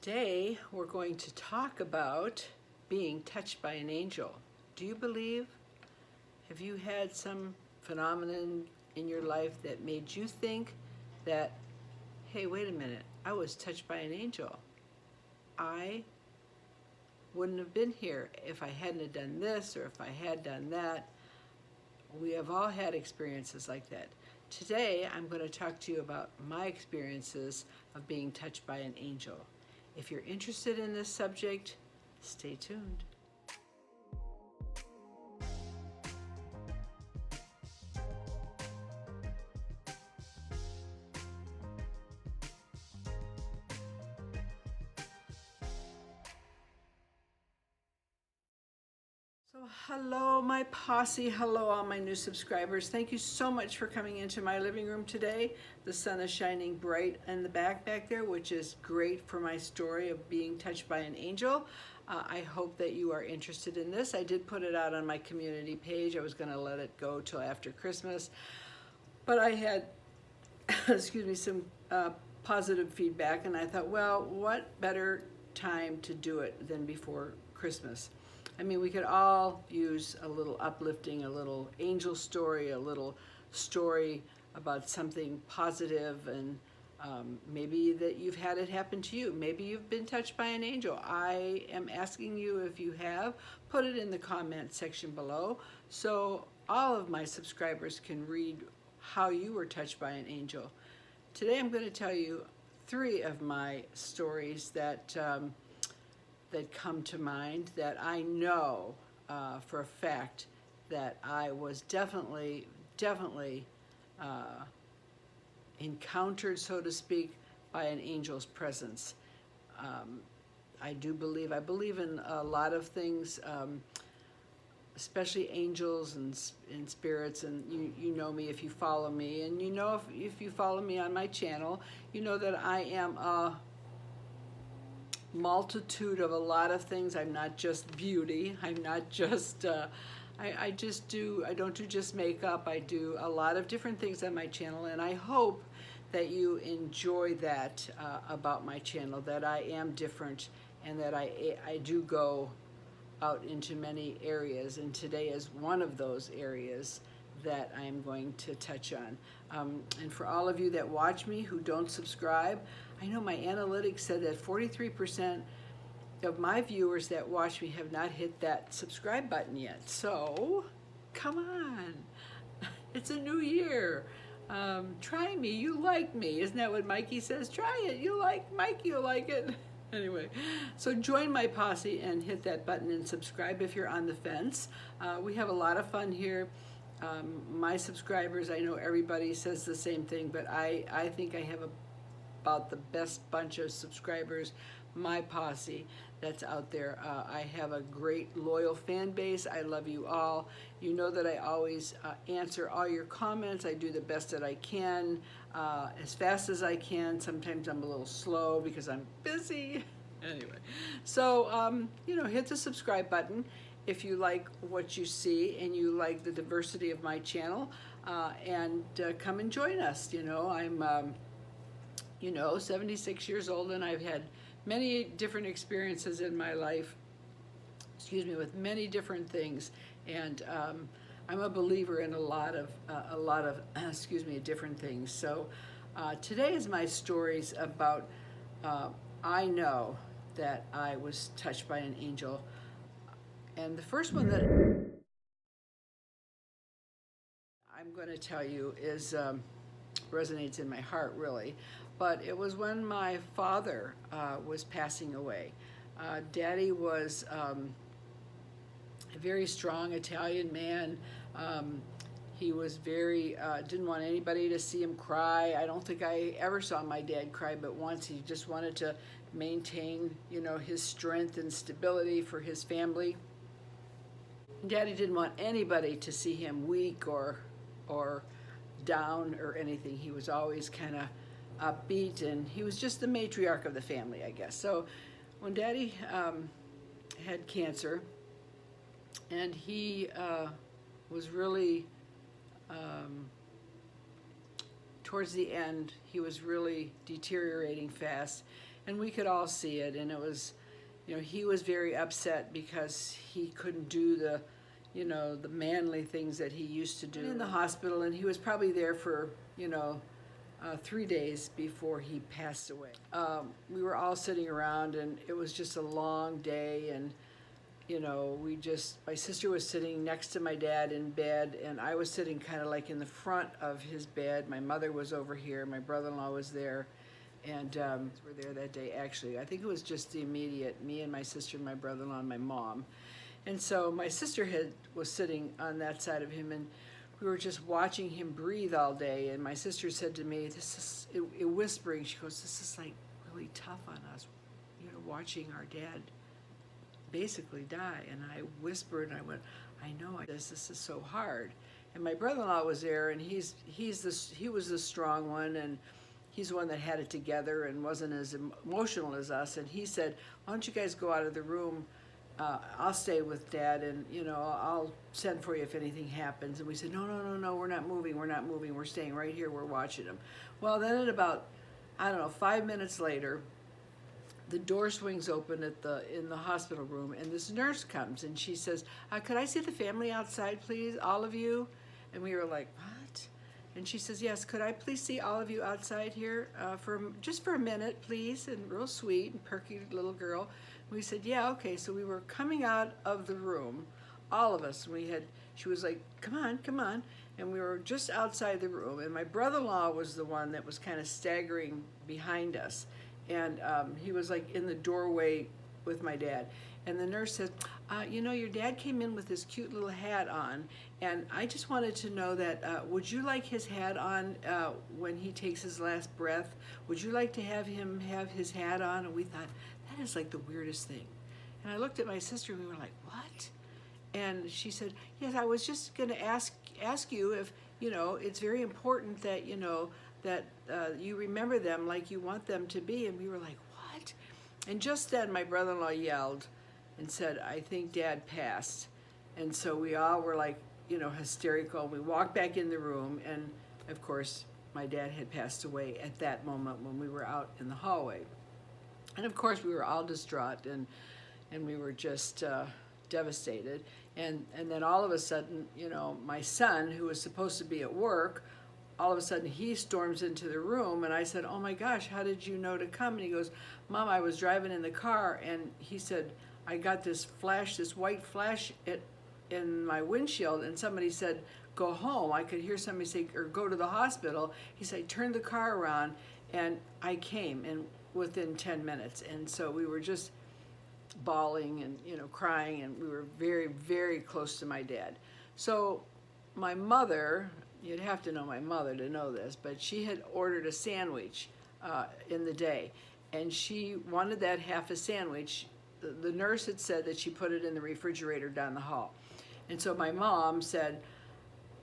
Today we're going to talk about being touched by an angel. Do you believe? Have you had some phenomenon in your life that made you think that, hey, wait a minute, I was touched by an angel. I wouldn't have been here if I hadn't have done this or if I had done that. We have all had experiences like that. Today I'm going to talk to you about my experiences of being touched by an angel. If you're interested in this subject, stay tuned. So hello my posse, hello all my new subscribers. Thank you so much for coming into my living room today. The sun is shining bright in the back there, which is great for my story of being touched by an angel. I hope that you are interested in this. I did put it out on my community page. I was going to let it go till after Christmas, but I had, excuse me, some positive feedback, and I thought, well, what better time to do it than before Christmas? I mean, we could all use a little uplifting, a little angel story, a little story about something positive, and maybe that you've had it happen to you. Maybe you've been touched by an angel. I am asking you, if you have, put it in the comment section below so all of my subscribers can read how you were touched by an angel. Today I'm going to tell you 3 of my stories that come to mind, that I know for a fact that I was definitely encountered, so to speak, by an angel's presence. I believe in a lot of things, especially angels and spirits, and you know me if you follow me, and you know if you follow me on my channel, you know that I am a multitude of a lot of things. I'm not just beauty. I'm not just I don't do just makeup. I do a lot of different things on my channel, and I hope that you enjoy that about my channel, that I am different and that I do go out into many areas, and today is one of those areas that I'm going to touch on. And for all of you that watch me who don't subscribe, I know my analytics said that 43% of my viewers that watch me have not hit that subscribe button yet. So, come on. It's a new year. Try me. You like me. Isn't that what Mikey says? Try it. You like Mikey, you'll like it. Anyway, so join my posse and hit that button and subscribe if you're on the fence. We have a lot of fun here. My subscribers, I know everybody says the same thing, but I think I have about the best bunch of subscribers, my posse, that's out there. I have a great loyal fan base. I love you all. You know that I always answer all your comments. I do the best that I can, as fast as I can. Sometimes I'm a little slow because I'm busy. Anyway, so hit the subscribe button if you like what you see and you like the diversity of my channel, and come and join us. I'm 76 years old, and I've had many different experiences in my life, with many different things, and I'm a believer in a lot of different things. So today is my stories about I know that I was touched by an angel. And the first one that I'm going to tell you is resonates in my heart, really. But it was when my father was passing away. Daddy was a very strong Italian man. He was very, didn't want anybody to see him cry. I don't think I ever saw my dad cry, but once. He just wanted to maintain, his strength and stability for his family. Daddy didn't want anybody to see him weak or down or anything. He was always kind of upbeat, and he was just the matriarch of the family, I guess. So when Daddy had cancer, and he was really, towards the end, he was really deteriorating fast, And we could all see it, and it was, he was very upset because he couldn't do the, the manly things that he used to do in the hospital, and he was probably there for, 3 days before he passed away. We were all sitting around, and it was just a long day, and my sister was sitting next to my dad in bed, and I was sitting kind of like in the front of his bed. My mother was over here, my brother-in-law was there, and we were there that day actually. I think it was just the immediate, me and my sister, my brother-in-law, and my mom. And so my sister was sitting on that side of him, and we were just watching him breathe all day, and my sister said to me, whispering, she goes, "This is like really tough on us, watching our dad basically die." And I whispered, and I went, "I know, this is so hard." And my brother-in-law was there, and he was the strong one, and he's the one that had it together and wasn't as emotional as us. And he said, "Why don't you guys go out of the room? I'll stay with Dad, and I'll send for you if anything happens." And we said, no, we're not moving, we're staying right here, we're watching him. Well, then at about, 5 minutes later, the door swings open in the hospital room, and this nurse comes, and she says, "Could I see the family outside, please, all of you?" And we were like, "What?" And she says, "Yes, could I please see all of you outside here just for a minute, please?" And real sweet and perky little girl. We said, "Yeah, okay." So we were coming out of the room, all of us. She was like, come on. And we were just outside the room, and my brother-in-law was the one that was kind of staggering behind us. And he was like in the doorway with my dad. And the nurse said, your dad came in with this cute little hat on, and I just wanted to know that, would you like his hat on when he takes his last breath? Would you like to have him have his hat on? And we thought, that is like the weirdest thing. And I looked at my sister, and we were like, what? And she said, yes, I was just going to ask you if, it's very important that, that you remember them like you want them to be. And we were like, what? And just then my brother-in-law yelled and said, "I think Dad passed." And so we all were like, hysterical. We walked back in the room, and of course my dad had passed away at that moment when we were out in the hallway. And of course we were all distraught, and we were just devastated. And then all of a sudden, my son, who was supposed to be at work, all of a sudden he storms into the room, and I said, "Oh my gosh, how did you know to come?" And he goes, "Mom, I was driving in the car," and he said, "I got this white flash in my windshield, and somebody said, 'Go home.' I could hear somebody say, or 'Go to the hospital.'" He said, "I turned the car around, and I came, and within 10 minutes. And so we were just bawling and, crying, and we were very, very close to my dad. So my mother, you'd have to know my mother to know this, but she had ordered a sandwich in the day, and she wanted that half a sandwich. The nurse had said that she put it in the refrigerator down the hall. And so my mom said,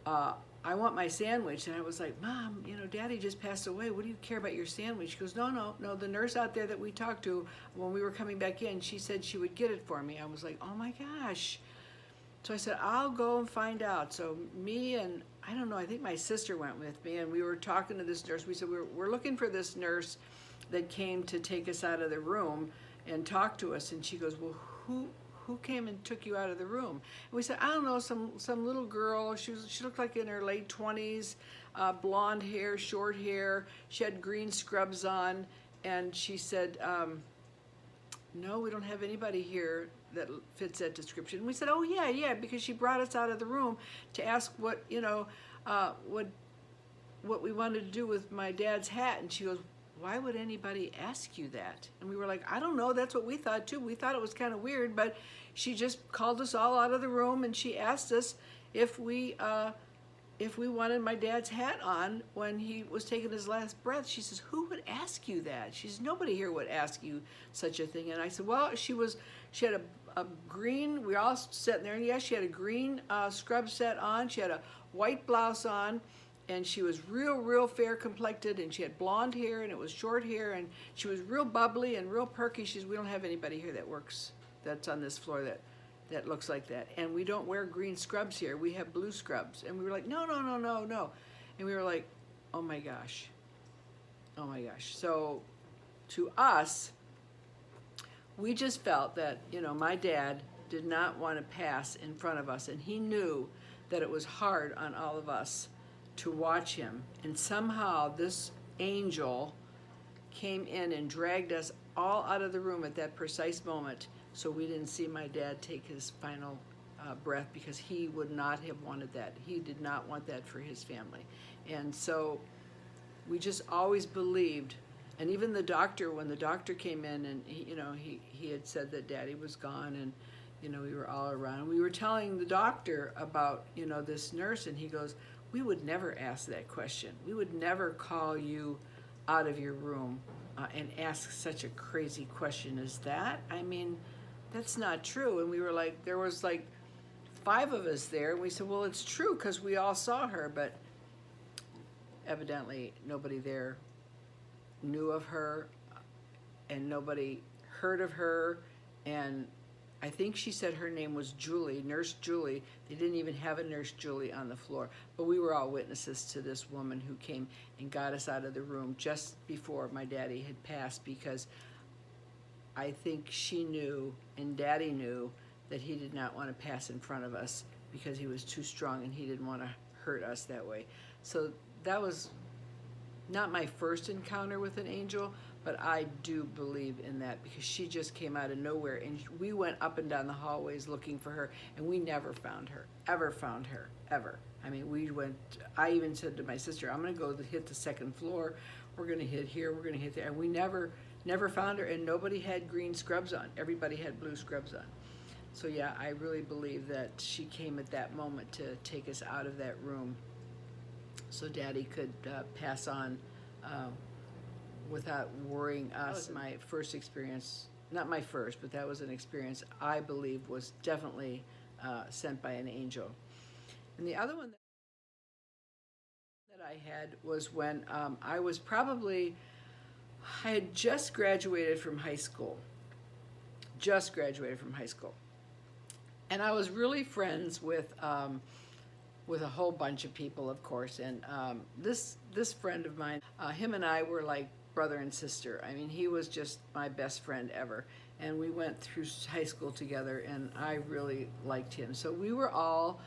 "I want my sandwich." And I was like, "Mom, Daddy just passed away. What do you care about your sandwich?" She goes, no. The nurse out there that we talked to when we were coming back in, she said she would get it for me. I was like, oh my gosh. So I said, "I'll go and find out." So me and, I don't know, I think my sister went with me, and we were talking to this nurse. We said, we're looking for this nurse that came to take us out of the room and talk to us. And she goes, "Well, who came and took you out of the room?" And we said, "I don't know, some little girl. She looked like in her late 20s, blonde hair, short hair. She had green scrubs on." And she said, "No, we don't have anybody here that fits that description." And we said, "Oh yeah, because she brought us out of the room to ask what we wanted to do with my dad's hat." And she goes, "Why would anybody ask you that?" And we were like, "I don't know. That's what we thought too. We thought it was kind of weird, but she just called us all out of the room, and she asked us if we wanted my dad's hat on when he was taking his last breath." She says, "Who would ask you that?" She says, "Nobody here would ask you such a thing." And I said, "Well, she had a green," we were all sitting there, and yes, she had a green scrub set on. She had a white blouse on, and she was real fair complected, and she had blonde hair, and it was short hair, and she was real bubbly and real perky. She says, "We don't have anybody here that's on this floor that looks like that. And we don't wear green scrubs here. We have blue scrubs." And we were like, no. And we were like, oh my gosh. So to us, we just felt that, my dad did not want to pass in front of us, and he knew that it was hard on all of us to watch him. And somehow this angel came in and dragged us all out of the room at that precise moment, so we didn't see my dad take his final breath, because he would not have wanted that. He did not want that for his family. And so we just always believed. And even the doctor, when the doctor came in, and he had said that Daddy was gone, and we were all around. We were telling the doctor about this nurse, and he goes, "We would never ask that question. We would never call you out of your room and ask such a crazy question as that. I mean, that's not true." And we were like, there was like 5 of us there, and we said, "Well, it's true because we all saw her," but evidently nobody there knew of her, and nobody heard of her. And I think she said her name was Julie, Nurse Julie. They didn't even have a Nurse Julie on the floor. But we were all witnesses to this woman who came and got us out of the room just before my daddy had passed, because I think she knew and Daddy knew that he did not want to pass in front of us because he was too strong and he didn't want to hurt us that way. So that was not my first encounter with an angel, but I do believe in that, because she just came out of nowhere, and we went up and down the hallways looking for her, and we never found her, ever. I mean, I even said to my sister, "I'm going to go hit the 2nd floor. We're going to hit here, we're going to hit there." And we never found her, and nobody had green scrubs on. Everybody had blue scrubs on. So yeah, I really believe that she came at that moment to take us out of that room so Daddy could pass on without worrying us. My first experience, not my first, but that was an experience I believe was definitely sent by an angel. And the other one that I had was when I had just graduated from high school. And I was really friends with a whole bunch of people, of course. And this friend of mine, him and I were like brother and sister. I mean, he was just my best friend ever. And we went through high school together, and I really liked him. So we were all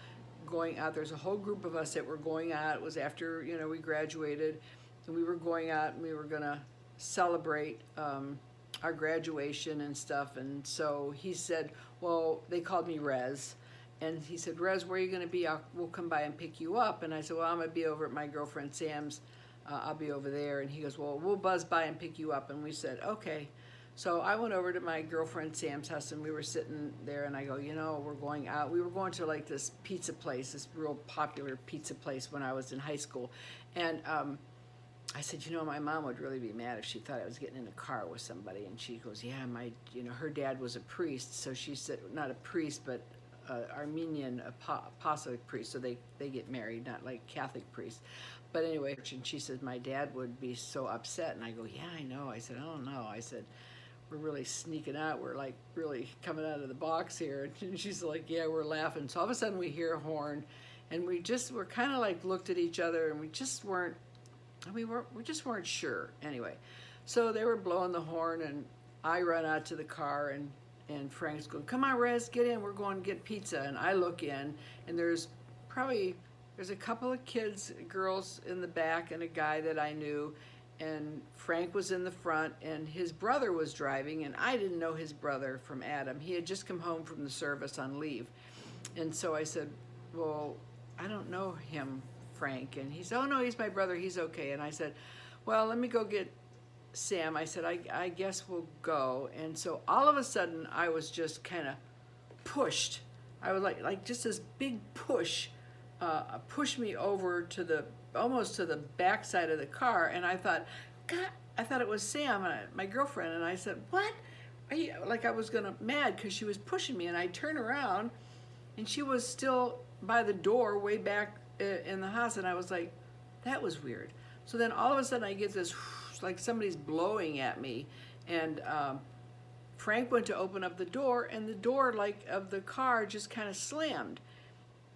going out. There's a whole group of us that were going out. It was after, we graduated, and we were going out, and we were going to celebrate our graduation and stuff. And so he said, well, they called me Rez. And he said, "Rez, where are you going to be? We'll come by and pick you up." And I said, "Well, I'm going to be over at my girlfriend Sam's. I'll be over there." And he goes, "Well, we'll buzz by and pick you up." And we said, "Okay." So I went over to my girlfriend Sam's house, and we were sitting there, and I go, we're going out. We were going to like this pizza place, this real popular pizza place when I was in high school. And I said, my mom would really be mad if she thought I was getting in a car with somebody. And she goes, "Yeah, her dad was a priest." So she said, not a priest, but Armenian Posse priest, so they get married, not like Catholic priests. But anyway, and she said my dad would be so upset, and I go, "Yeah, I know." I said, "I don't know." I said, "We're really sneaking out. We're like really coming out of the box here." And she's like, "Yeah, we're laughing." So all of a sudden we hear a horn, and we're kind of like looked at each other, and we just weren't sure. Anyway, so they were blowing the horn, and I run out to the car, and Frank's going, "Come on, Rez, get in. We're going to get pizza." And I look in, and there's a couple of girls in the back, and a guy that I knew, and Frank was in the front, and his brother was driving, and I didn't know his brother from Adam. He had just come home from the service on leave. And so I said, "Well, I don't know him, Frank." And he said, "Oh, no, he's my brother. He's okay." And I said, "Well, let me go get Sam." I said, I guess we'll go. And so all of a sudden I was just kind of pushed. I was like just this big push pushed me over almost to the back side of the car. And I thought, God, I thought it was Sam, my girlfriend. And I said, "What are you?" Like I was mad because she was pushing me. And I turned around, and she was still by the door way back in the house. And I was like, that was weird. So then all of a sudden I get this, like somebody's blowing at me, and Frank went to open up the door, and the door of the car just kind of slammed.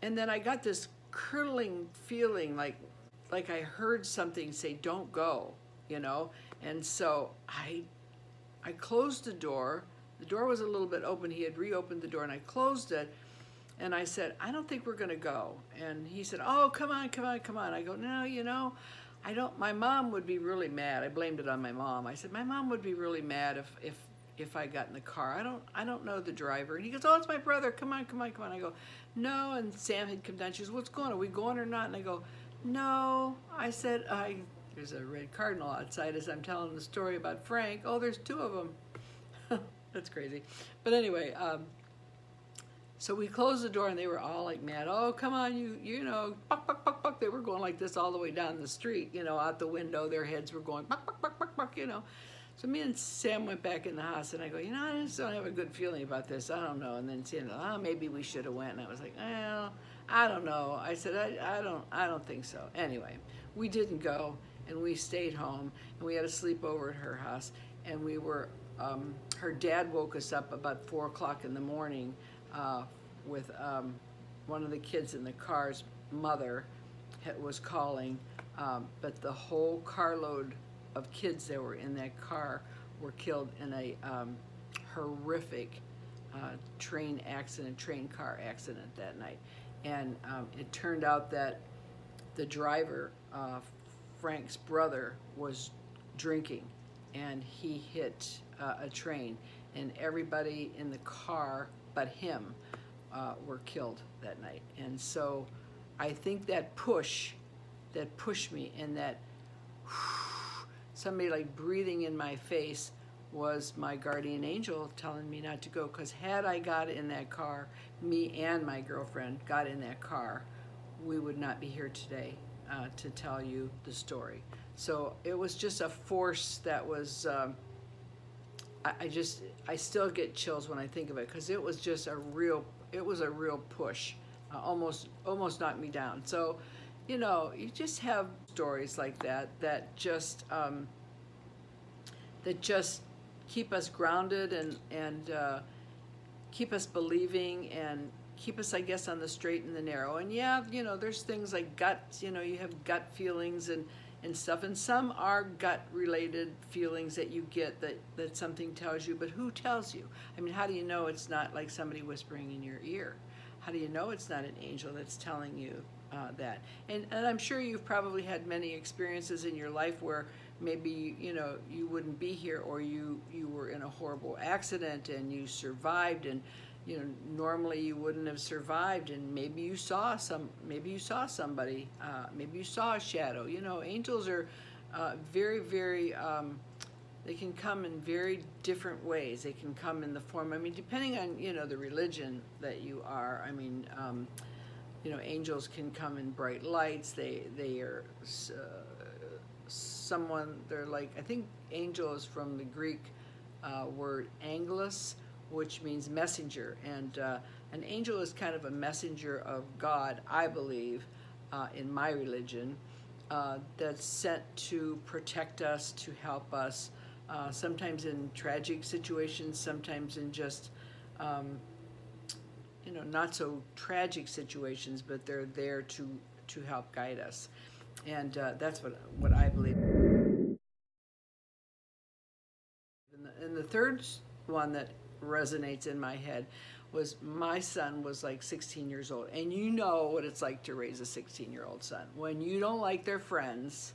And then I got this curdling feeling like I heard something say, "Don't go," And so I I closed the door. The door was a little bit open. He had reopened the door, and I closed it. And I said, I don't think we're going to go. And he said, oh, come on, come on, come on. I go, no, you know, I don't, my mom would be really mad. I blamed it on my mom. I said, my mom would be really mad if I got in the car. I don't know the driver. And he goes, oh, it's my brother. Come on, come on, come on. I go, no. And Sam had come down. She goes, what's going on? Are we going or not? And I go, no. I said, there's a red cardinal outside as I'm telling the story about Frank. Oh, there's two of them. That's crazy. But anyway, so we closed the door and they were all like mad. Oh, come on, you know, buck, buck, buck, buck. They were going like this all the way down the street, you know, out the window. Their heads were going buck, buck, buck, buck, buck, you know. So me and Sam went back in the house and I go, you know, I just don't have a good feeling about this. I don't know. And then Sam, oh, maybe we should have went. And I was like, well, I don't know. I said, I don't think so. Anyway, we didn't go and we stayed home and we had a sleepover at her house and we were, her dad woke us up about 4 o'clock in the morning with one of the kids in the car's mother was calling, but the whole carload of kids that were in that car were killed in a horrific train car accident that night. And it turned out that the driver, Frank's brother, was drinking and he hit a train, and everybody in the car but him were killed that night. And so I think that pushed me, and that somebody like breathing in my face was my guardian angel telling me not to go, because had I got in that car, me and my girlfriend got in that car, we would not be here today to tell you the story. So it was just a force that was, I still get chills when I think of it, because it was just a real push, almost knocked me down. So, you know, you just have stories like that just keep us grounded and keep us believing and keep us, I guess, on the straight and the narrow. And yeah, you know, there's things like guts, you know, you have gut feelings and stuff, and some are gut related feelings that you get that something tells you, but who tells you? I mean, how do you know it's not like somebody whispering in your ear? How do you know it's not an angel that's telling you that? And I'm sure you've probably had many experiences in your life where maybe, you know, you wouldn't be here, or you were in a horrible accident and you survived, and you know, normally you wouldn't have survived, and maybe you saw somebody, maybe you saw a shadow. You know, angels are very, very, they can come in very different ways. They can come in the form, I mean, depending on, you know, the religion that you are. I mean, you know, angels can come in bright lights. They are they're like, I think angel is from the Greek word angelos, which means messenger, and an angel is kind of a messenger of God, I believe, in my religion, that's sent to protect us, to help us, sometimes in tragic situations, sometimes in just, you know, not so tragic situations, but they're there to help guide us, and that's what I believe. And the third one that resonates in my head was my son was like 16 years old, and you know what it's like to raise a 16-year-old son when you don't like their friends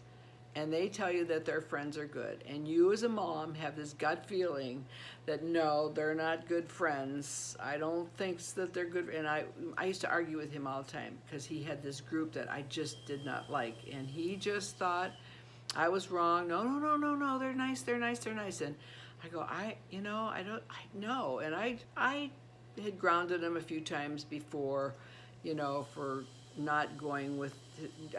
and they tell you that their friends are good, and you as a mom have this gut feeling that no, they're not good friends. I don't think that they're good. And I used to argue with him all the time because he had this group that I just did not like, and he just thought I was wrong. No, they're nice, and I go, I know, and I had grounded him a few times before, you know, for not going with,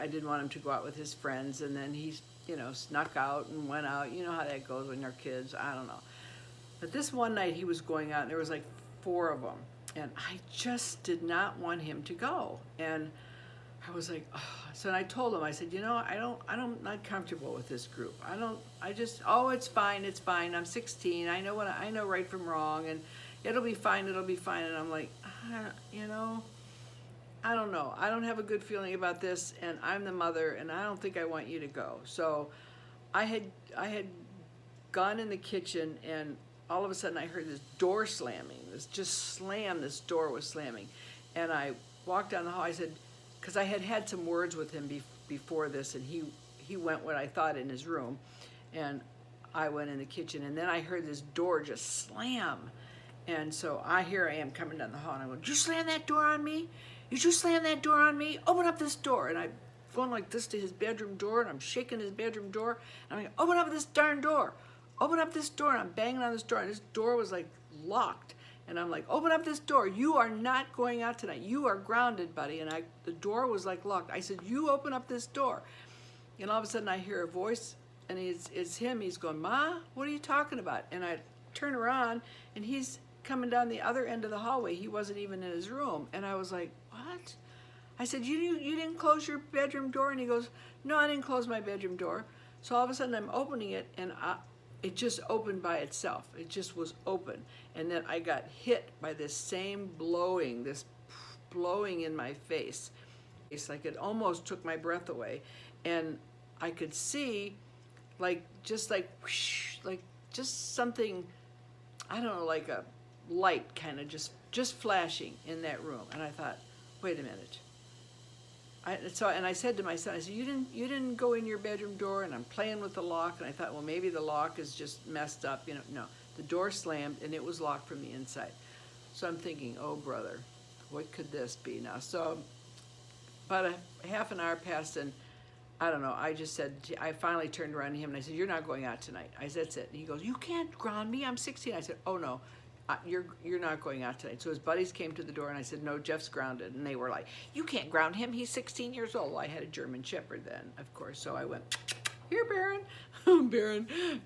I didn't want him to go out with his friends, and then he, you know, snuck out and went out. You know how that goes when you're kids, I don't know. But this one night he was going out, and there was like 4 of them, and I just did not want him to go, and I was like, oh. So I told him, I said, you know, I'm not comfortable with this group. It's fine. I'm 16. I know right from wrong, and it'll be fine. And I'm like, you know, I don't know. I don't have a good feeling about this, and I'm the mother, and I don't think I want you to go. So I had gone in the kitchen, and all of a sudden I heard this door slamming. This door was slamming. And I walked down the hall. I said, because I had had some words with him before this, and he went what I thought in his room, and I went in the kitchen, and then I heard this door just slam. And so here I am coming down the hall, and I go, did you slam that door on me? Did you slam that door on me? Open up this door. And I'm going like this to his bedroom door, and I'm shaking his bedroom door, and I'm like, open up this darn door. Open up this door. And I'm banging on this door, and this door was like locked. And I'm like, open up this door. You are not going out tonight. You are grounded, buddy. And the door was like locked. I said, you open up this door. And all of a sudden I hear a voice, and it's him. He's going, Ma, what are you talking about? And I turn around, and he's coming down the other end of the hallway. He wasn't even in his room. And I was like, what? I said, you didn't close your bedroom door? And he goes, no, I didn't close my bedroom door. So all of a sudden I'm opening it, and it just opened by itself. It just was open. And then I got hit by this same this blowing in my face. It's like it almost took my breath away. And I could see just something, I don't know, like a light kind of just flashing in that room. And I thought, wait a minute. And I said to my son, I said, you didn't go in your bedroom door? And I'm playing with the lock, and I thought, well, maybe the lock is just messed up. No, the door slammed, and it was locked from the inside. So I'm thinking, oh, brother, what could this be now? So about a half an hour passed, and I don't know, I finally turned around to him, and I said, you're not going out tonight. I said, that's it. And he goes, you can't ground me, I'm 16. I said, oh, no. You're not going out tonight. So his buddies came to the door, and I said, no, Jeff's grounded. And they were like, you can't ground him. He's 16 years old. Well, I had a German Shepherd then, of course. So I went, here, Baron.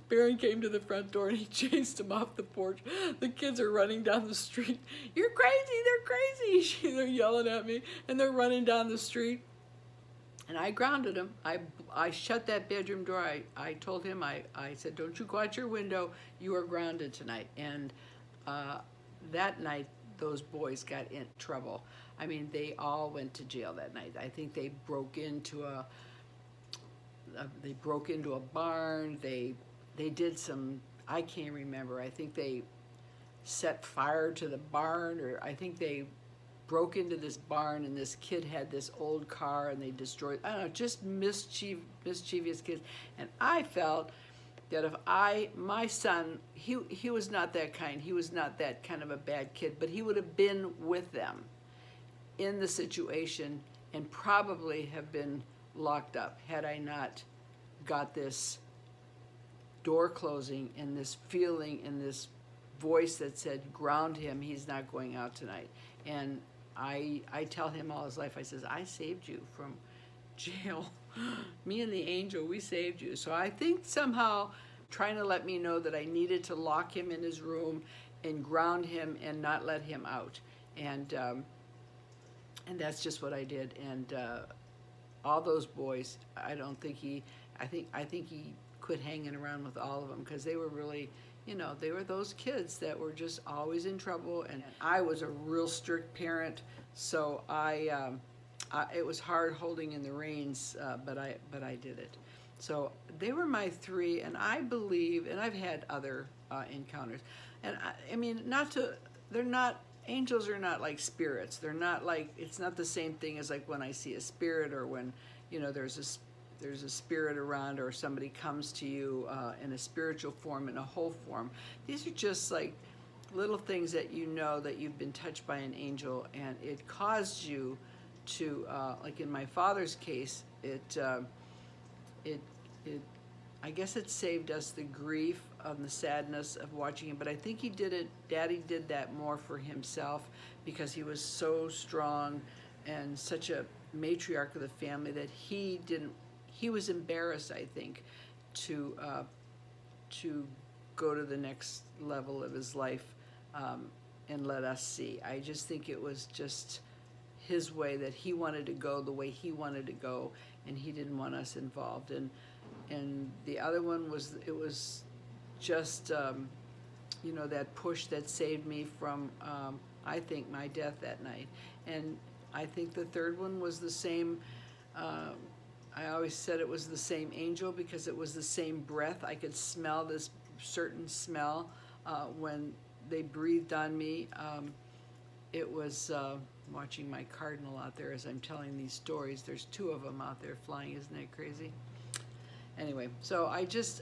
Baron came to the front door, and he chased him off the porch. The kids are running down the street. You're crazy. They're crazy. They're yelling at me, and they're running down the street. And I grounded him. I shut that bedroom door. I told him, I said, don't you go out your window. You are grounded tonight. And that night, those boys got in trouble. I mean, they all went to jail that night. I think they broke into a barn. They did some, I can't remember. I think they set fire to the barn, or I think they broke into this barn, and this kid had this old car, and they destroyed, I don't know, just mischievous kids. And I felt that if my son, he was not that kind. He was not that kind of a bad kid, but he would have been with them in the situation and probably have been locked up had I not got this door closing and this feeling and this voice that said, ground him, he's not going out tonight. And I tell him all his life, I says, I saved you from jail. Me and the angel, we saved you. So I think somehow trying to let me know that I needed to lock him in his room and ground him and not let him out. And that's just what I did. And all those boys, I think he quit hanging around with all of them, because they were really, they were those kids that were just always in trouble. And I was a real strict parent, so it was hard holding in the reins, but I did it. So they were my three, and I believe, and I've had other encounters, and I mean, angels are not like spirits. They're not like, it's not the same thing as like when I see a spirit, or when, there's a spirit around, or somebody comes to you in a spiritual form, in a whole form. These are just like little things that that you've been touched by an angel, and it caused you to, like in my father's case, I guess it saved us the grief of the sadness of watching him, but I think Daddy did that more for himself, because he was so strong and such a matriarch of the family that he was embarrassed, I think, to go to the next level of his life and let us see. I just think it was just his way, that he wanted to go the way he wanted to go, and he didn't want us involved. And the other one was, it was just that push that saved me from I think my death that night. And I think the third one was the same. I always said it was the same angel, because it was the same breath. I could smell this certain smell when they breathed on me. It was watching my cardinal out there as I'm telling these stories. There's 2 of them out there flying. Isn't that crazy? Anyway, so I just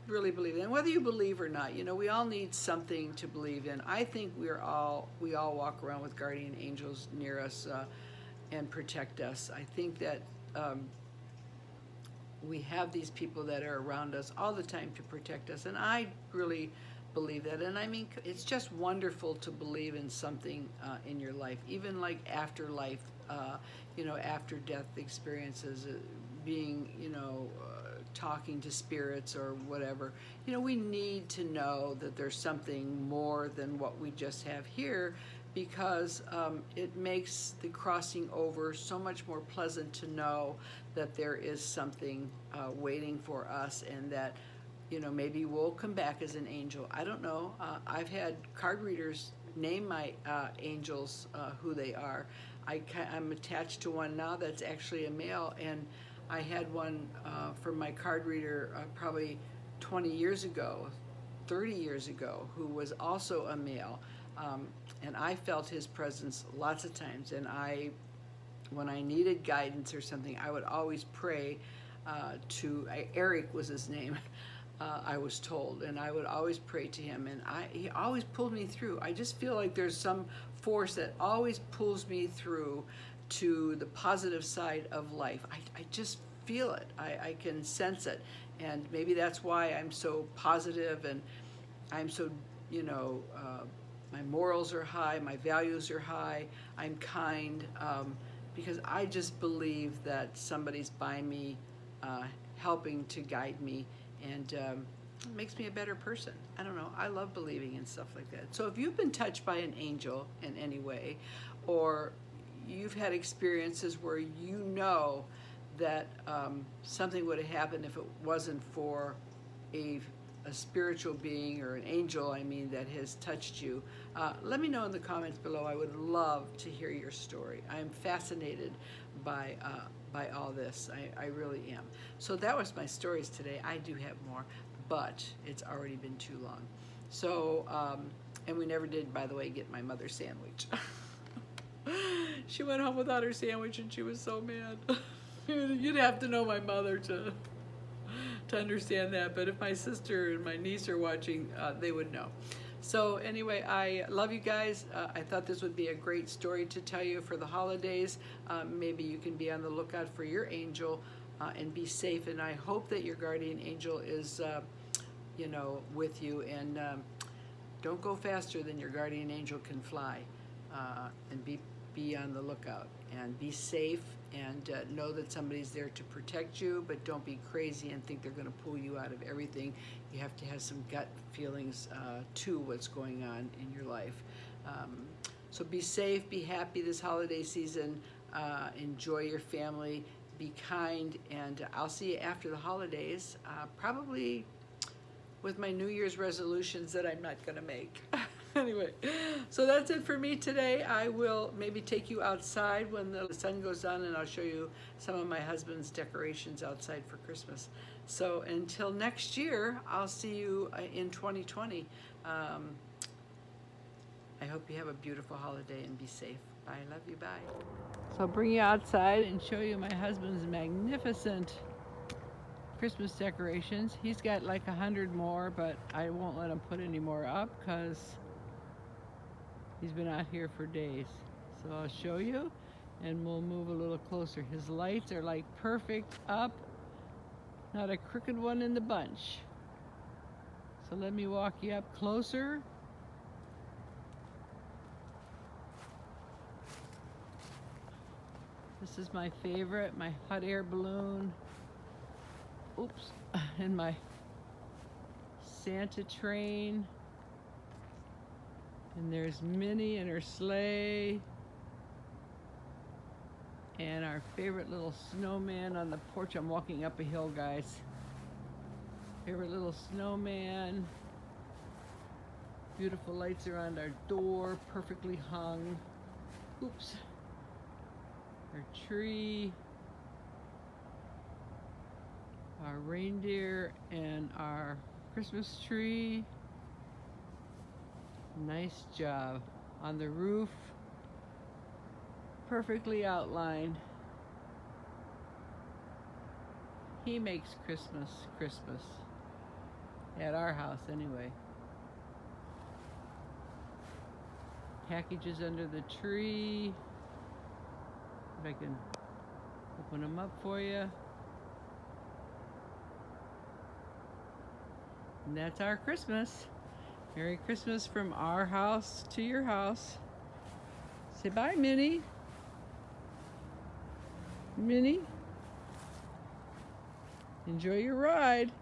really believe in it. And whether you believe or not, you know, we all need something to believe in. I think we all walk around with guardian angels near us and protect us. I think that we have these people that are around us all the time to protect us, and I really believe that. And I mean, it's just wonderful to believe in something in your life, even like afterlife, you know, after death experiences, being, you know, talking to spirits or whatever. You know, we need to know that there's something more than what we just have here, because it makes the crossing over so much more pleasant to know that there is something waiting for us, and that, you know, maybe we'll come back as an angel. I don't know. I've had card readers name my angels who they are. I'm attached to one now that's actually a male, and I had one from my card reader probably 20 years ago, 30 years ago, who was also a male. And I felt his presence lots of times. And when I needed guidance or something, I would always pray to, Eric was his name, I was told. And I would always pray to him, and he always pulled me through. I just feel like there's some force that always pulls me through to the positive side of life. I just feel it. I can sense it. And maybe that's why I'm so positive, and I'm so, you know, my morals are high, my values are high, I'm kind, because I just believe that somebody's by me, helping to guide me, and it makes me a better person. I don't know, I love believing in stuff like that. So if you've been touched by an angel in any way, or you've had experiences where you know that something would have happened if it wasn't for a spiritual being, or an angel, I mean, that has touched you, let me know in the comments below. I would love to hear your story. I'm fascinated by all this. I really am. So that was my stories today. I do have more, but it's already been too long. So, and we never did, by the way, get my mother's sandwich. She went home without her sandwich, and she was so mad. You'd have to know my mother to understand that, but if my sister and my niece are watching, they would know. So anyway, I love you guys. I thought this would be a great story to tell you for the holidays. Maybe you can be on the lookout for your angel and be safe, and I hope that your guardian angel is, you know, with you, and don't go faster than your guardian angel can fly, and be on the lookout, and be safe, and know that somebody's there to protect you, but don't be crazy and think they're going to pull you out of everything. You have to have some gut feelings to what's going on in your life. So be safe, be happy this holiday season, enjoy your family, be kind, and I'll see you after the holidays, probably with my New Year's resolutions that I'm not going to make. Anyway, so that's it for me today. I will maybe take you outside when the sun goes down, and I'll show you some of my husband's decorations outside for Christmas. So until next year, I'll see you in 2020. I hope you have a beautiful holiday and be safe. Bye. Love you. Bye. So I'll bring you outside and show you my husband's magnificent Christmas decorations. He's got like 100 more, but I won't let him put any more up because he's been out here for days. So I'll show you, and we'll move a little closer. His lights are like perfect up, not a crooked one in the bunch. So let me walk you up closer. This is my favorite, my hot air balloon. Oops, and my Santa train. And there's Minnie and her sleigh. And our favorite little snowman on the porch. I'm walking up a hill, guys. Favorite little snowman. Beautiful lights around our door, perfectly hung. Oops. Our tree. Our reindeer and our Christmas tree. Nice job. On the roof, perfectly outlined. He makes Christmas Christmas. At our house, anyway. Packages under the tree. If I can open them up for you. And that's our Christmas. Merry Christmas from our house to your house. Say bye, Minnie. Minnie. Enjoy your ride.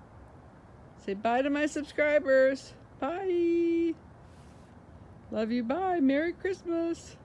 Say bye to my subscribers. Bye. Love you. Bye. Merry Christmas.